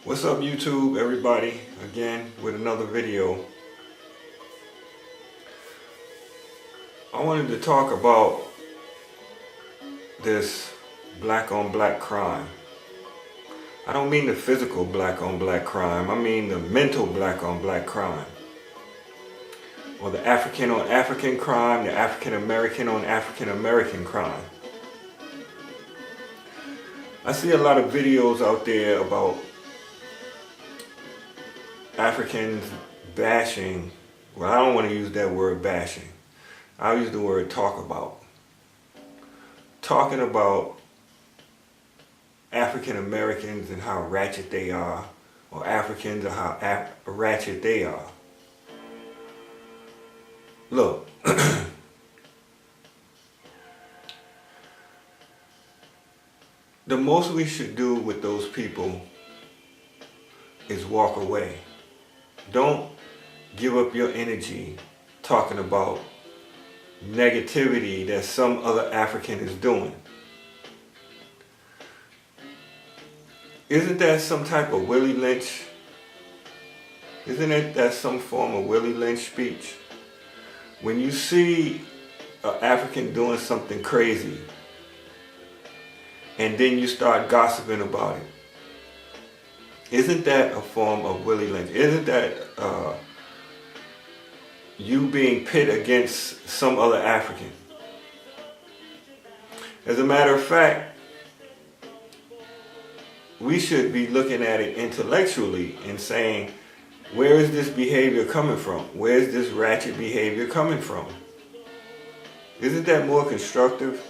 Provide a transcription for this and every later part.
What's up YouTube, everybody, again with another video. I wanted to talk about this black on black crime. I don't mean the physical black on black crime, I mean the mental black on black crime. Or the African on African crime, the African American on African American crime. I see a lot of videos out there about Africans bashing. Well, I don't want to use that word bashing. I'll use the word talk about. Talking about African Americans and how ratchet they are, or Africans and how ratchet they are. Look, the most we should do with those people is walk away. Don't give up your energy talking about negativity that some other African is doing. Isn't that some type of Willie Lynch? Isn't that some form of Willie Lynch speech? When you see an African doing something crazy and then you start gossiping about it, isn't that a form of Willie Lynch? Isn't that you being pit against some other African? As a matter of fact, we should be looking at it intellectually and saying, where is this behavior coming from? Where is this ratchet behavior coming from? Isn't that more constructive?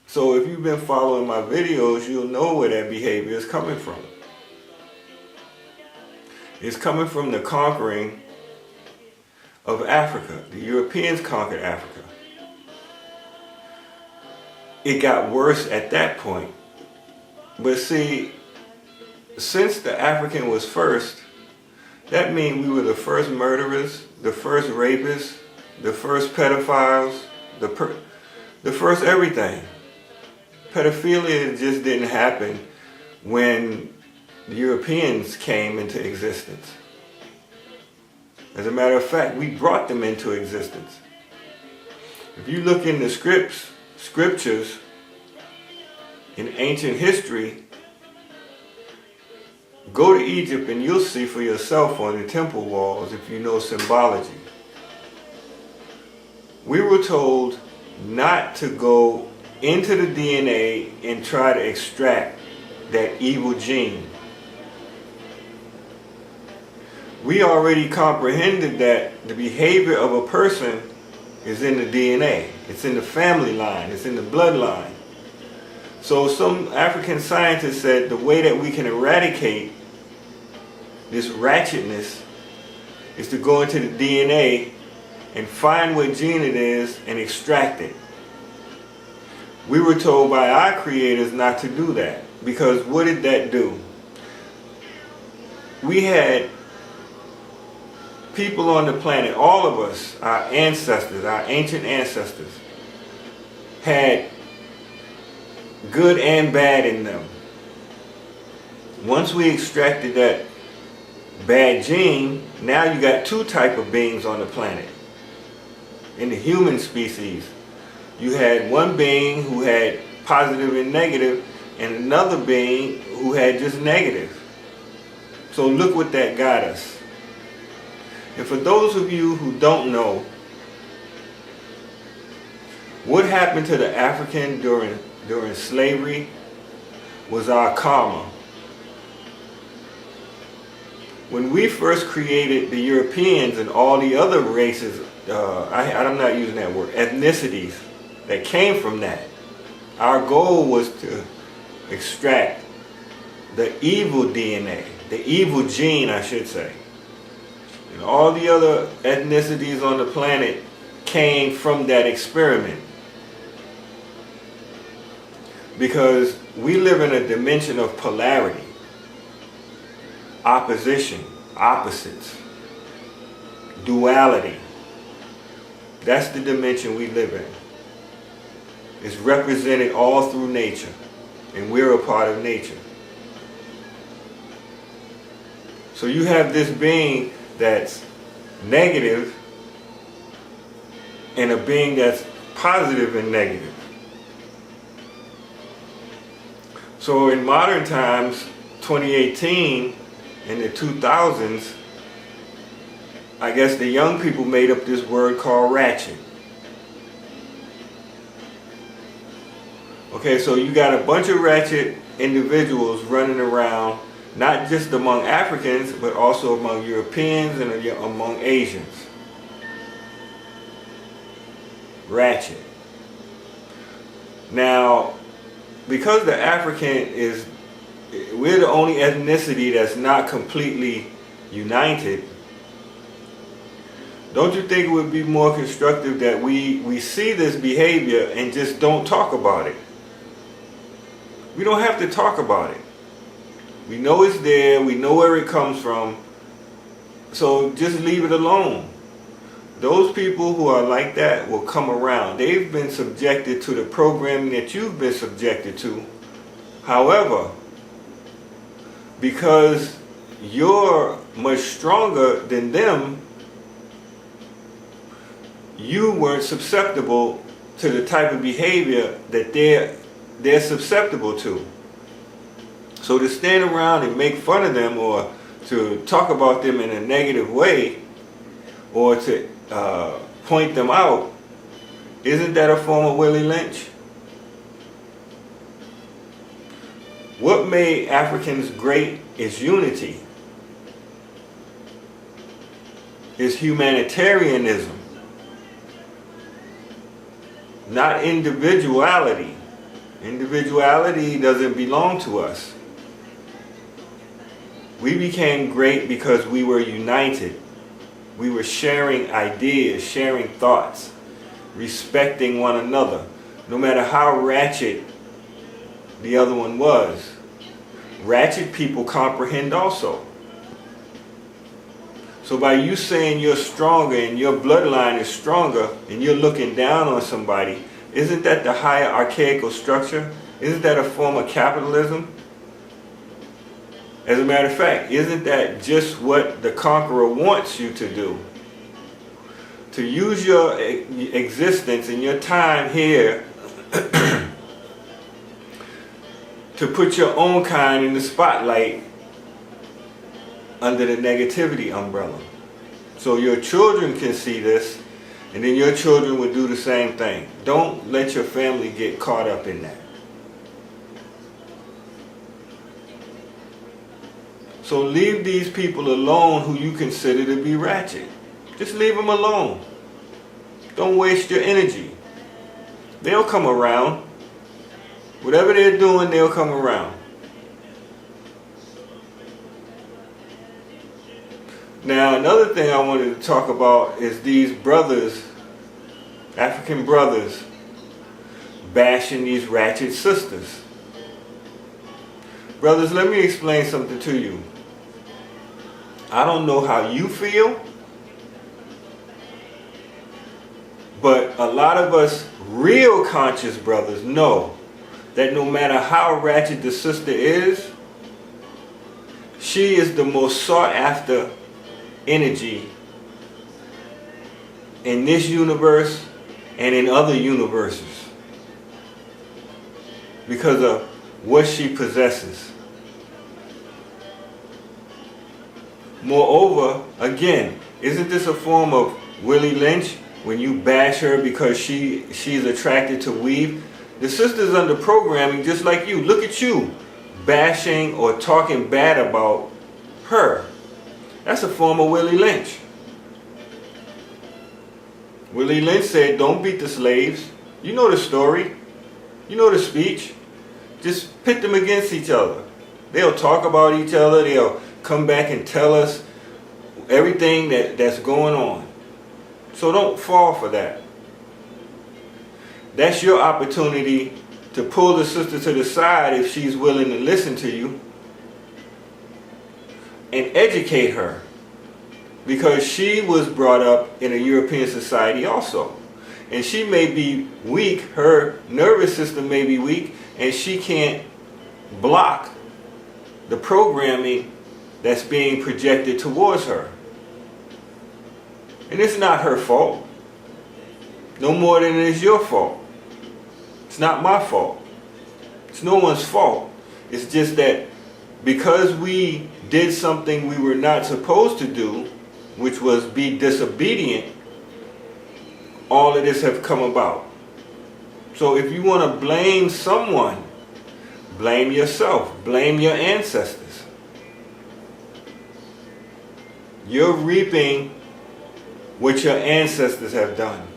So if you've been following my videos, you'll know where that behavior is coming from. It's coming from the conquering of Africa. The Europeans conquered Africa. It got worse at that point. But see, since the African was first, that means we were the first murderers, the first rapists, the first pedophiles, the first everything. Pedophilia just didn't happen when the Europeans came into existence. As a matter of fact, we brought them into existence. If you look in the scriptures, in ancient history, go to Egypt and you'll see for yourself on the temple walls if you know symbology. We were told not to go into the DNA and try to extract that evil gene. We already comprehended that the behavior of a person is in the DNA. It's in the family line. It's in the bloodline. So some African scientists said the way that we can eradicate this ratchetness is to go into the DNA and find what gene it is and extract it. We were told by our creators not to do that, because what did that do? We had people on the planet, all of us, our ancestors, our ancient ancestors, had good and bad in them. Once we extracted that bad gene, now you got two types of beings on the planet. In the human species, you had one being who had positive and negative, and another being who had just negative. So look what that got us. And for those of you who don't know, what happened to the African during slavery was our karma. When we first created the Europeans and all the other races, I'm not using that word, ethnicities that came from that, our goal was to extract the evil DNA, the evil gene, I should say. And all the other ethnicities on the planet came from that experiment. Because we live in a dimension of polarity, opposition, opposites, duality. That's the dimension we live in. It's represented all through nature. and we're a part of nature. So you have this being that's negative and a being that's positive and negative. So in modern times, 2018 and the 2000s, I guess the young people made up this word called ratchet. Okay, so you got a bunch of ratchet individuals running around, not just among Africans, but also among Europeans and among Asians. Ratchet. Now, because the African we're the only ethnicity that's not completely united, don't you think it would be more constructive that we see this behavior and just don't talk about it? We don't have to talk about it. We know it's there, we know where it comes from, so just leave it alone. Those people who are like that will come around. They've been subjected to the programming that you've been subjected to. However, because you're much stronger than them, you weren't susceptible to the type of behavior that they're susceptible to. So to stand around and make fun of them, or to talk about them in a negative way, or to point them out, isn't that a form of Willie Lynch? What made Africans great is unity, is humanitarianism, not individuality. Individuality doesn't belong to us. We became great because we were united. We were sharing ideas, sharing thoughts, respecting one another, no matter how ratchet the other one was. Ratchet people comprehend also. So by you saying you're stronger and your bloodline is stronger and you're looking down on somebody, isn't that the hierarchical structure? Isn't that a form of capitalism? As a matter of fact, isn't that just what the conqueror wants you to do? To use your existence and your time here to put your own kind in the spotlight under the negativity umbrella. So your children can see this, and then your children would do the same thing. Don't let your family get caught up in that. So leave these people alone who you consider to be ratchet. Just leave them alone. Don't waste your energy. They'll come around. Whatever they're doing, they'll come around. Now, another thing I wanted to talk about is these brothers, African brothers, bashing these ratchet sisters. Brothers, let me explain something to you. I don't know how you feel, but a lot of us real conscious brothers know that no matter how ratchet the sister is, she is the most sought after energy in this universe and in other universes because of what she possesses. Moreover, again, isn't this a form of Willie Lynch when you bash her because she's attracted to weave? The sister's under programming just like you. Look at you bashing or talking bad about her. That's a form of Willie Lynch. Willie Lynch said, don't beat the slaves. You know the story. You know the speech. Just pit them against each other. They'll talk about each other. They'll come back and tell us everything that's going on. So don't fall for that. That's your opportunity to pull the sister to the side if she's willing to listen to you and educate her, because she was brought up in a European society also, and she may be weak, her nervous system may be weak, and she can't block the programming that's being projected towards her. And it's not her fault. No more than it is your fault. It's not my fault. It's no one's fault. It's just that because we did something we were not supposed to do, which was be disobedient, all of this have come about. So if you want to blame someone, blame yourself. Blame your ancestors. You're reaping what your ancestors have done.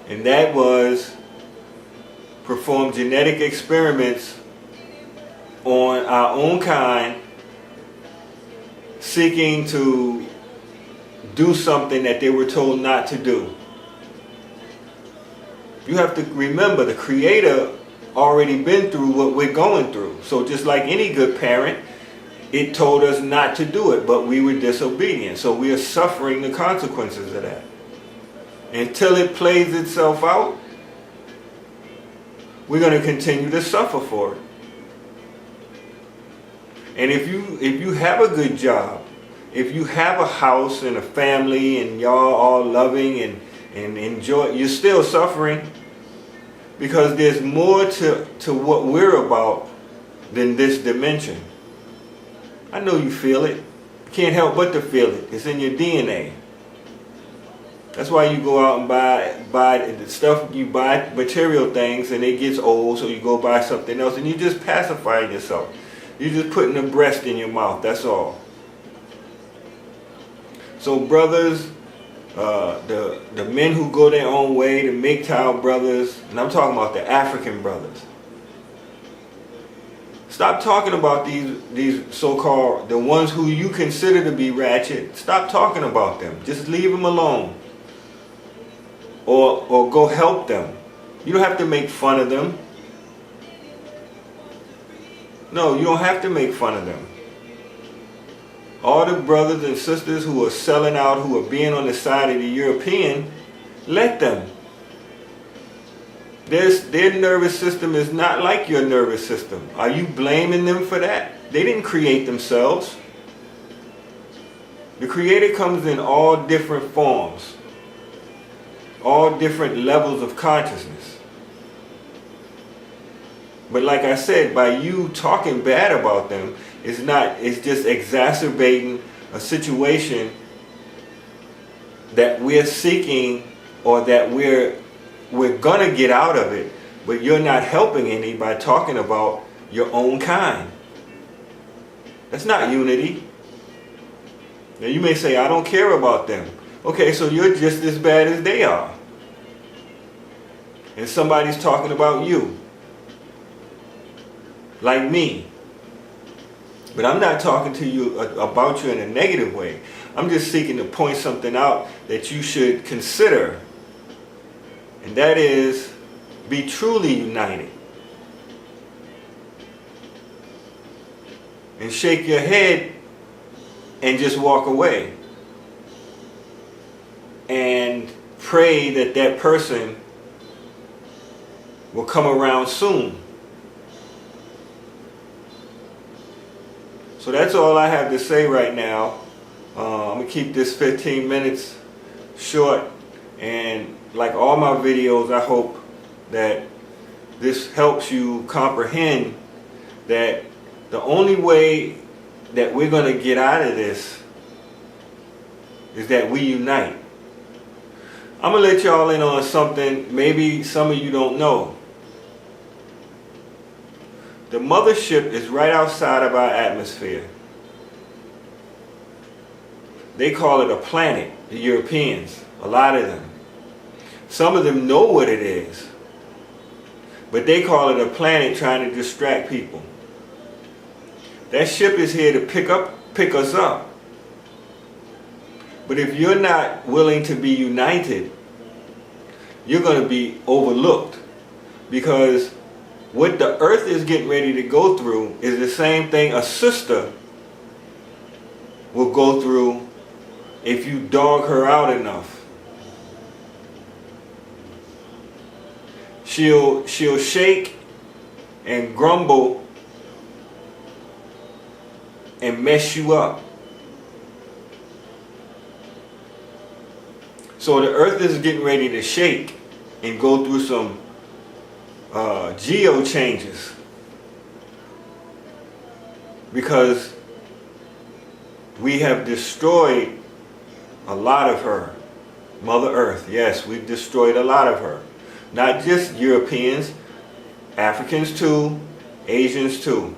And that was perform genetic experiments on our own kind, seeking to do something that they were told not to do. You have to remember, the Creator already been through what we're going through. So just like any good parent, it told us not to do it, but we were disobedient. So we are suffering the consequences of that. Until it plays itself out, we're going to continue to suffer for it. And if you have a good job, if you have a house and a family and y'all all loving and enjoy, you're still suffering, because there's more to what we're about than this dimension. I know you feel it. You can't help but to feel it. It's in your DNA. That's why you go out and buy the stuff, you buy material things and it gets old, so you go buy something else and you just pacifying yourself. You're just putting a breast in your mouth, that's all. So brothers, the men who go their own way, the MGTOW brothers, and I'm talking about the African brothers. Stop talking about these so-called, the ones who you consider to be ratchet. Stop talking about them. Just leave them alone. Or go help them. You don't have to make fun of them. No, you don't have to make fun of them. All the brothers and sisters who are selling out, who are being on the side of the European, let them. Their nervous system is not like your nervous system. Are you blaming them for that? They didn't create themselves. The Creator comes in all different forms, all different levels of consciousness. But like I said, by you talking bad about them, it's just exacerbating a situation that we're seeking, or that we're gonna get out of it, but you're not helping any by talking about your own kind. That's not unity. Now you may say, I don't care about them. Okay, so you're just as bad as they are. And somebody's talking about you. Like me. But I'm not talking to you about you in a negative way. I'm just seeking to point something out that you should consider. And that is, be truly united. And shake your head and just walk away. And pray that that person will come around soon. So that's all I have to say right now. I'm going to keep this 15 minutes short. And like all my videos, I hope that this helps you comprehend that the only way that we're going to get out of this is that we unite. I'm going to let y'all in on something maybe some of you don't know. The mothership is right outside of our atmosphere. They call it a planet, the Europeans, a lot of them. Some of them know what it is, but they call it a planet, trying to distract people. That ship is here to pick us up. But if you're not willing to be united, you're going to be overlooked, because what the earth is getting ready to go through is the same thing a sister will go through if you dog her out enough. She'll shake and grumble and mess you up. So the earth is getting ready to shake and go through some geo changes, because we have destroyed a lot of her. Mother Earth, yes, we've destroyed a lot of her. Not just Europeans, Africans too, Asians too.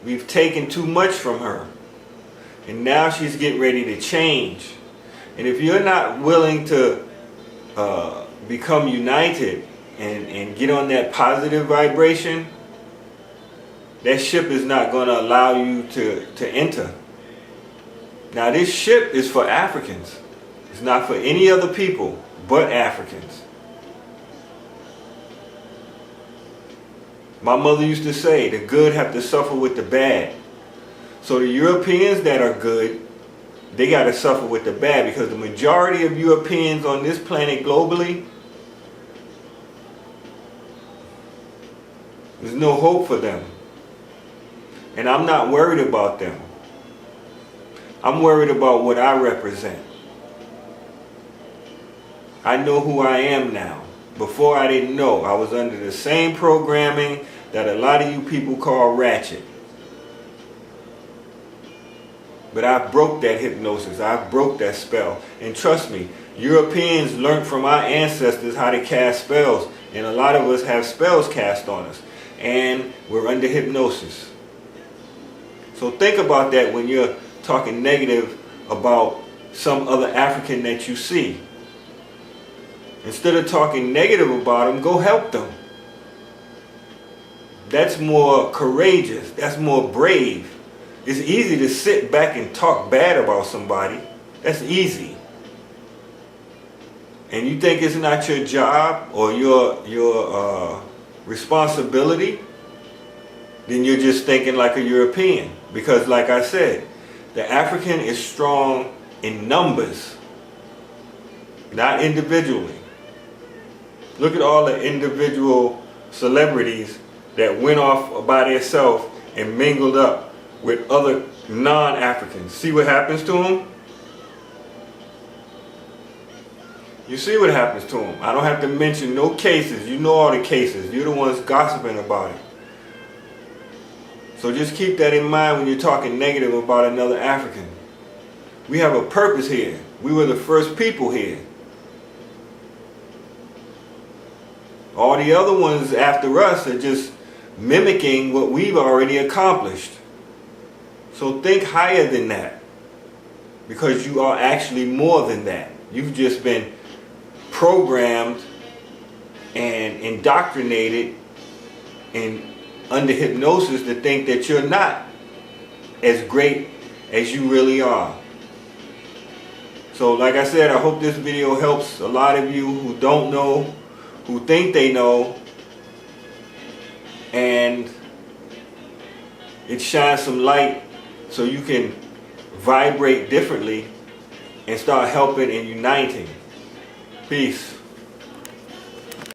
We've taken too much from her. And now she's getting ready to change. And if you're not willing to become united and get on that positive vibration, that ship is not going to allow you to enter. Now this ship is for Africans. It's not for any other people but Africans. My mother used to say, the good have to suffer with the bad. So the Europeans that are good, they got to suffer with the bad, because the majority of Europeans on this planet globally, there's no hope for them. And I'm not worried about them. I'm worried about what I represent. I know who I am now. Before I didn't know. I was under the same programming that a lot of you people call ratchet. But I broke that hypnosis. I broke that spell. And trust me, Europeans learned from our ancestors how to cast spells. And a lot of us have spells cast on us. And we're under hypnosis. So think about that when you're talking negative about some other African that you see. Instead of talking negative about them, go help them. That's more courageous. That's more brave. It's easy to sit back and talk bad about somebody. That's easy. And you think it's not your job or your responsibility, then you're just thinking like a European. Because like I said, the African is strong in numbers, not individually. Look at all the individual celebrities that went off by themselves and mingled up with other non-Africans. See what happens to them? You see what happens to them. I don't have to mention no cases. You know all the cases. You're the ones gossiping about it. So just keep that in mind when you're talking negative about another African. We have a purpose here. We were the first people here. All the other ones after us are just mimicking what we've already accomplished. So think higher than that, because you are actually more than that. You've just been programmed and indoctrinated and under hypnosis to think that you're not as great as you really are. So like I said, I hope this video helps a lot of you who don't know, who think they know, and it shines some light so you can vibrate differently and start helping and uniting. Peace.